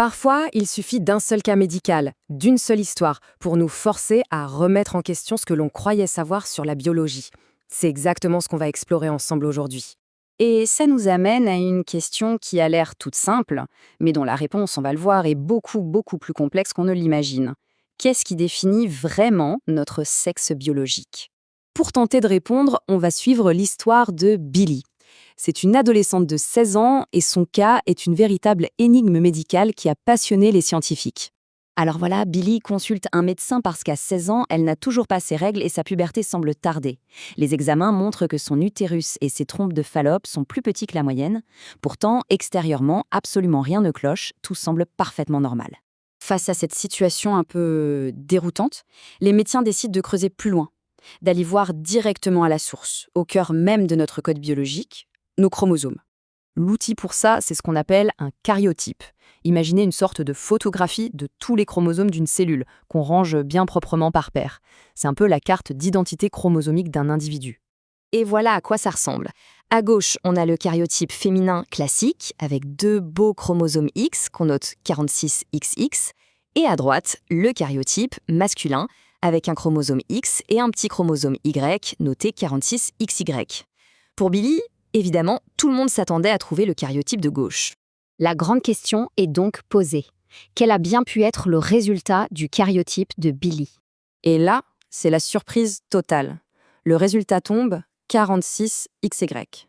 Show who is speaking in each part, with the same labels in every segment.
Speaker 1: Parfois, il suffit d'un seul cas médical, d'une seule histoire, pour nous forcer à remettre en question ce que l'on croyait savoir sur la biologie. C'est exactement ce qu'on va explorer ensemble aujourd'hui.
Speaker 2: Et ça nous amène à une question qui a l'air toute simple, mais dont la réponse, on va le voir, est beaucoup plus complexe qu'on ne l'imagine. Qu'est-ce qui définit vraiment notre sexe biologique?
Speaker 1: Pour tenter de répondre, on va suivre l'histoire de Billy. C'est une adolescente de 16 ans et son cas est une véritable énigme médicale qui a passionné les scientifiques.
Speaker 2: Alors voilà, Billy consulte un médecin parce qu'à 16 ans, elle n'a toujours pas ses règles et sa puberté semble tarder. Les examens montrent que son utérus et ses trompes de Fallope sont plus petits que la moyenne. Pourtant, extérieurement, absolument rien ne cloche, tout semble parfaitement normal. Face à cette situation un peu déroutante, les médecins décident de creuser plus loin, d'aller voir directement à la source, au cœur même de notre code biologique, nos chromosomes.
Speaker 1: L'outil pour ça, c'est ce qu'on appelle un karyotype. Imaginez une sorte de photographie de tous les chromosomes d'une cellule, qu'on range bien proprement par paire. C'est un peu la carte d'identité chromosomique d'un individu.
Speaker 2: Et voilà à quoi ça ressemble. À gauche, on a le karyotype féminin classique, avec deux beaux chromosomes X qu'on note 46XX, et à droite, le karyotype masculin, avec un chromosome X et un petit chromosome Y noté 46XY. Pour Billy, évidemment, tout le monde s'attendait à trouver le karyotype de gauche. La grande question est donc posée. Quel a bien pu être le résultat du karyotype de Billy?
Speaker 1: Et là, c'est la surprise totale. Le résultat tombe 46XY.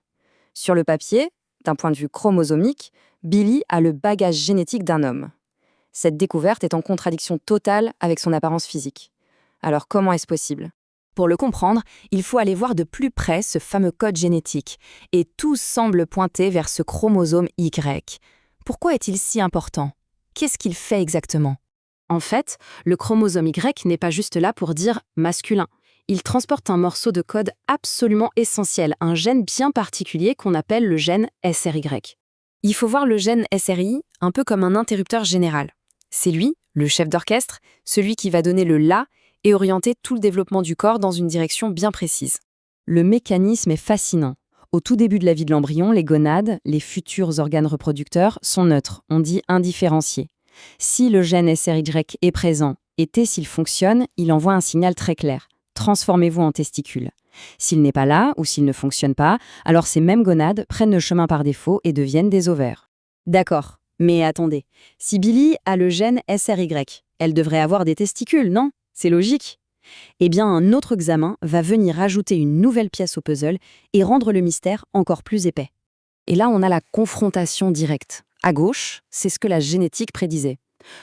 Speaker 1: Sur le papier, d'un point de vue chromosomique, Billy a le bagage génétique d'un homme. Cette découverte est en contradiction totale avec son apparence physique. Alors comment est-ce possible? Pour le comprendre, il faut aller voir de plus près ce fameux code génétique, et tout semble pointer vers ce chromosome Y. Pourquoi est-il si important? Qu'est-ce qu'il fait exactement? En fait, le chromosome Y n'est pas juste là pour dire masculin. Il transporte un morceau de code absolument essentiel, un gène bien particulier qu'on appelle le gène SRY. Il faut voir le gène SRY un peu comme un interrupteur général. C'est lui, le chef d'orchestre, celui qui va donner le là et orienter tout le développement du corps dans une direction bien précise. Le mécanisme est fascinant. Au tout début de la vie de l'embryon, les gonades, les futurs organes reproducteurs, sont neutres, on dit indifférenciés. Si le gène SRY est présent et T s'il fonctionne, il envoie un signal très clair. Transformez-vous en testicule. S'il n'est pas là ou s'il ne fonctionne pas, alors ces mêmes gonades prennent le chemin par défaut et deviennent des ovaires. D'accord, mais attendez, si Billy a le gène SRY, elle devrait avoir des testicules, non? C'est logique. Eh bien, un autre examen va venir ajouter une nouvelle pièce au puzzle et rendre le mystère encore plus épais. Et là, on a la confrontation directe. À gauche, c'est ce que la génétique prédisait.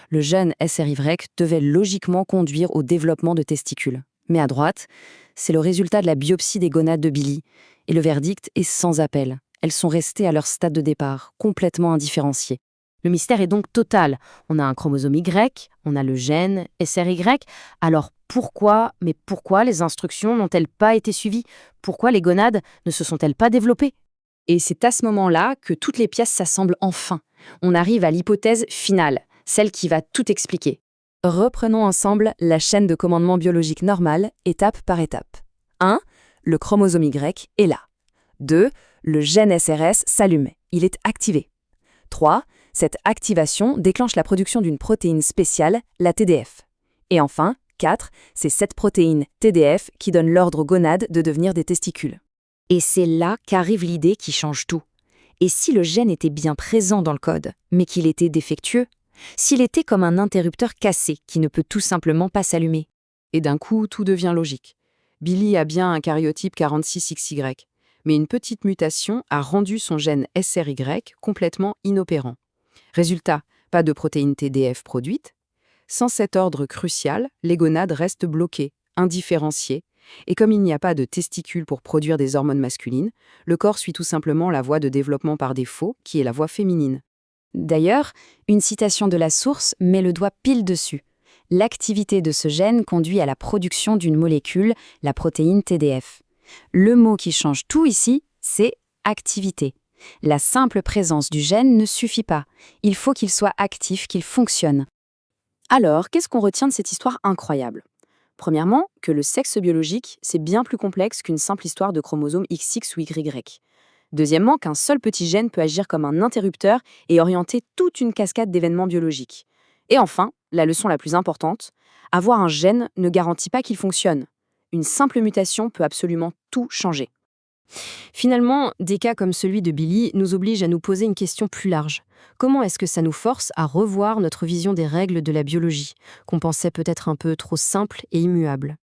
Speaker 1: Le gène SRY devait logiquement conduire au développement de testicules. Mais à droite, c'est le résultat de la biopsie des gonades de Billy. Et le verdict est sans appel. Elles sont restées à leur stade de départ, complètement indifférenciées. Le mystère est donc total. On a un chromosome Y, on a le gène SRY. Alors pourquoi les instructions n'ont-elles pas été suivies? Pourquoi les gonades ne se sont-elles pas développées? Et c'est à ce moment-là que toutes les pièces s'assemblent enfin. On arrive à l'hypothèse finale, celle qui va tout expliquer. Reprenons ensemble la chaîne de commandement biologique normale, étape par étape. 1. Le chromosome Y est là. 2. Le gène SRS s'allume. Il est activé. 3. Cette activation déclenche la production d'une protéine spéciale, la TDF. Et enfin, 4. C'est cette protéine TDF qui donne l'ordre aux gonades de devenir des testicules.
Speaker 2: Et c'est là qu'arrive l'idée qui change tout. Et si le gène était bien présent dans le code, mais qu'il était défectueux? S'il était comme un interrupteur cassé qui ne peut tout simplement pas s'allumer?
Speaker 1: Et d'un coup, tout devient logique. Billy a bien un karyotype 46XY, mais une petite mutation a rendu son gène SRY complètement inopérant. Résultat, pas de protéine TDF produite. Sans cet ordre crucial, les gonades restent bloquées, indifférenciées, et comme il n'y a pas de testicules pour produire des hormones masculines, le corps suit tout simplement la voie de développement par défaut, qui est la voie féminine.
Speaker 2: D'ailleurs, une citation de la source met le doigt pile dessus. L'activité de ce gène conduit à la production d'une molécule, la protéine TDF. Le mot qui change tout ici, c'est activité. La simple présence du gène ne suffit pas. Il faut qu'il soit actif, qu'il fonctionne. Alors, qu'est-ce qu'on retient de cette histoire incroyable? Premièrement, que le sexe biologique, c'est bien plus complexe qu'une simple histoire de chromosomes XX ou YY.
Speaker 1: Deuxièmement, qu'un seul petit gène peut agir comme un interrupteur et orienter toute une cascade d'événements biologiques. Et enfin, la leçon la plus importante, avoir un gène ne garantit pas qu'il fonctionne. Une simple mutation peut absolument tout changer.
Speaker 2: Finalement, des cas comme celui de Billy nous obligent à nous poser une question plus large. Comment est-ce que ça nous force à revoir notre vision des règles de la biologie, qu'on pensait peut-être un peu trop simples et immuables?